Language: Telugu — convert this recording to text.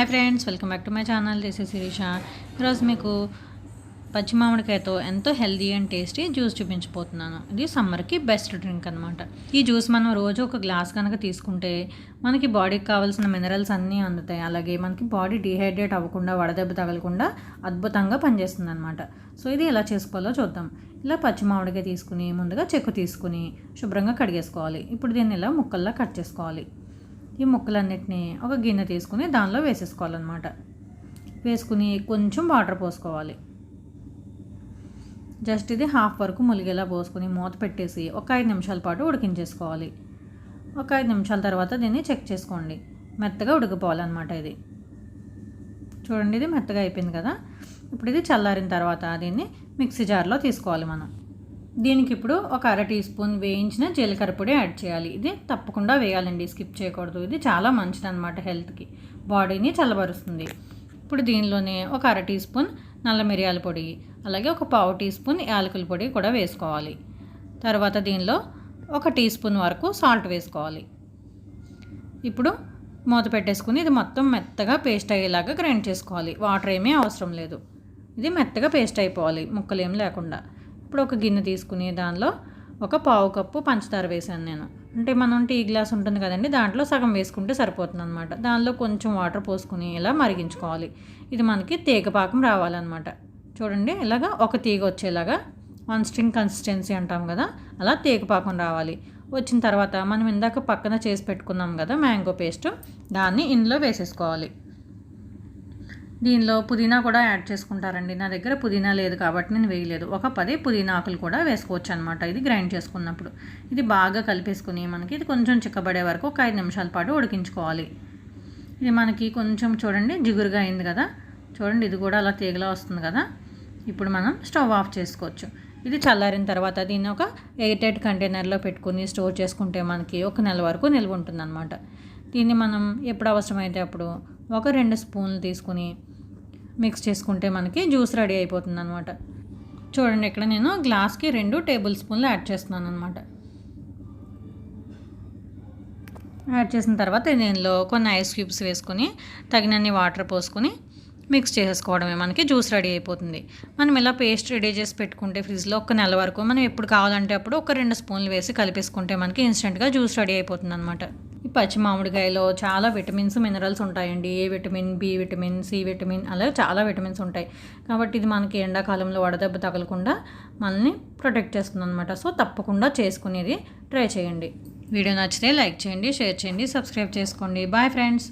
Hi friends, welcome back to my channel. This is Shirisha. ఈరోజు మీకు పచ్చి మామిడికాయతో ఎంతో హెల్దీ అండ్ టేస్టీ జ్యూస్ చూపించబోతున్నాను. ఇది సమ్మర్కి బెస్ట్ డ్రింక్ అనమాట. ఈ జ్యూస్ మనం రోజు ఒక గ్లాస్ కనుక తీసుకుంటే మనకి బాడీకి కావాల్సిన మినరల్స్ అన్నీ అందుతాయి. అలాగే మనకి బాడీ డీహైడ్రేట్ అవ్వకుండా, వడదెబ్బ తగలకుండా అద్భుతంగా పనిచేస్తుంది అనమాట. సో ఇది ఎలా చేసుకోవాలో చూద్దాం. ఇలా పచ్చి మామిడికాయ తీసుకుని ముందుగా చెక్కు తీసుకుని శుభ్రంగా కడిగేసుకోవాలి. ఇప్పుడు దీన్ని ఇలా ముక్కల్లా కట్ చేసుకోవాలి. ఈ ముక్కలన్నిటినీ ఒక గిన్నె తీసుకుని దానిలో వేసేసుకోవాలన్నమాట. వేసుకుని కొంచెం వాటర్ పోసుకోవాలి. జస్ట్ ఇది హాఫ్ వరకు ములిగేలా పోసుకుని మూత పెట్టేసి ఒక 5 నిమిషాల పాటు ఉడికించేసుకోవాలి. ఒక 5 నిమిషాల తర్వాత దీన్ని చెక్ చేసుకోండి. మెత్తగా ఉడికిపోవాలన్నమాట. ఇది చూడండి, ఇది మెత్తగా అయిపోయింది కదా. ఇప్పుడు ఇది చల్లారిన తర్వాత దీన్ని మిక్సీ జార్లో తీసుకోవాలి మనం. దీనికి ఇప్పుడు ఒక 1/2 టీ స్పూన్ వేయించిన జీలకర్ర పొడి యాడ్ చేయాలి. ఇది తప్పకుండా వేయాలండి, స్కిప్ చేయకూడదు. ఇది చాలా మంచిది అనమాట, హెల్త్కి, బాడీని చల్లబరుస్తుంది. ఇప్పుడు దీనిలోనే ఒక 1/2 టీ స్పూన్ నల్ల మిరియాల పొడి, అలాగే ఒక 1/4 టీ స్పూన్ యాలకుల పొడి కూడా వేసుకోవాలి. తర్వాత దీనిలో 1 టీ స్పూన్ వరకు సాల్ట్ వేసుకోవాలి. ఇప్పుడు మూత పెట్టేసుకుని ఇది మొత్తం మెత్తగా పేస్ట్ అయ్యేలాగా గ్రైండ్ చేసుకోవాలి. వాటర్ ఏమీ అవసరం లేదు. ఇది మెత్తగా పేస్ట్ అయిపోవాలి, ముక్కలు ఏం లేకుండా. ఇప్పుడు ఒక గిన్నె తీసుకుని దానిలో ఒక 1/2 కప్పు పంచదార వేసాను నేను. అంటే మనం టీ గ్లాస్ ఉంటుంది కదండి, దాంట్లో సగం వేసుకుంటే సరిపోతుంది అనమాట. దానిలో కొంచెం వాటర్ పోసుకుని ఇలా మరిగించుకోవాలి. ఇది మనకి తీగ పాకం రావాలన్నమాట. చూడండి, ఇలాగా ఒక తీగ వచ్చేలాగా, 1 స్ట్రింగ్ కన్సిస్టెన్సీ అంటాం కదా, అలా తీగ పాకం రావాలి. వచ్చిన తర్వాత మనం ఇందాక పక్కన చేసి పెట్టుకున్నాం కదా మ్యాంగో పేస్ట్, దాన్ని ఇందులో వేసేసుకోవాలి. దీనిలో పుదీనా కూడా యాడ్ చేసుకుంటారండి. నా దగ్గర పుదీనా లేదు కాబట్టి నేను వేయలేదు. ఒక 10 పుదీనా ఆకులు కూడా వేసుకోవచ్చు అనమాట, ఇది గ్రైండ్ చేసుకున్నప్పుడు. ఇది బాగా కలిపేసుకుని మనకి ఇది కొంచెం చిక్కబడే వరకు ఒక 5 నిమిషాల పాటు ఉడికించుకోవాలి. ఇది మనకి కొంచెం చూడండి జిగురుగా అయింది కదా, చూడండి ఇది కూడా అలా తీగలా వస్తుంది కదా. ఇప్పుడు మనం స్టవ్ ఆఫ్ చేసుకోవచ్చు. ఇది చల్లారిన తర్వాత దీన్ని ఒక ఎయిర్టైట్ కంటైనర్లో పెట్టుకుని స్టోర్ చేసుకుంటే మనకి 1 నెల వరకు నిల్వ ఉంటుందన్నమాట. దీన్ని మనం ఎప్పుడు అవసరమైతే అప్పుడు ఒక 2 స్పూన్లు తీసుకుని మిక్స్ చేసుకుంటే మనకి జ్యూస్ రెడీ అయిపోతుంది అనమాట. చూడండి, ఇక్కడ నేను గ్లాస్కి 2 టేబుల్ స్పూన్లు యాడ్ చేస్తున్నాను అనమాట. యాడ్ చేసిన తర్వాత దీనిలో కొన్ని ఐస్ క్యూబ్స్ వేసుకొని తగినన్ని వాటర్ పోసుకొని మిక్స్ చేసేసుకోవడమే, మనకి జ్యూస్ రెడీ అయిపోతుంది. మనం ఇలా పేస్ట్ రెడీ చేసి పెట్టుకుంటే ఫ్రిడ్జ్లో 1 నెల వరకు మనం ఎప్పుడు కావాలంటే అప్పుడు ఒక 2 స్పూన్లు వేసి కలిపేసుకుంటే మనకి ఇన్స్టెంట్గా జ్యూస్ రెడీ అయిపోతుంది అనమాట. ఈ పచ్చి మామిడికాయలో చాలా విటమిన్స్, మినరల్స్ ఉంటాయండి. A vitamin, B vitamin, C vitamin, అలాగే చాలా విటమిన్స్ ఉంటాయి. కాబట్టి ఇది మనకి ఎండాకాలంలో వడదెబ్బ తగలకుండా మనల్ని ప్రొటెక్ట్ చేస్తుంది అనమాట. సో తప్పకుండా చేసుకునేది ట్రై చేయండి. వీడియో నచ్చితే లైక్ చేయండి, షేర్ చేయండి, సబ్స్క్రైబ్ చేసుకోండి. Bye friends.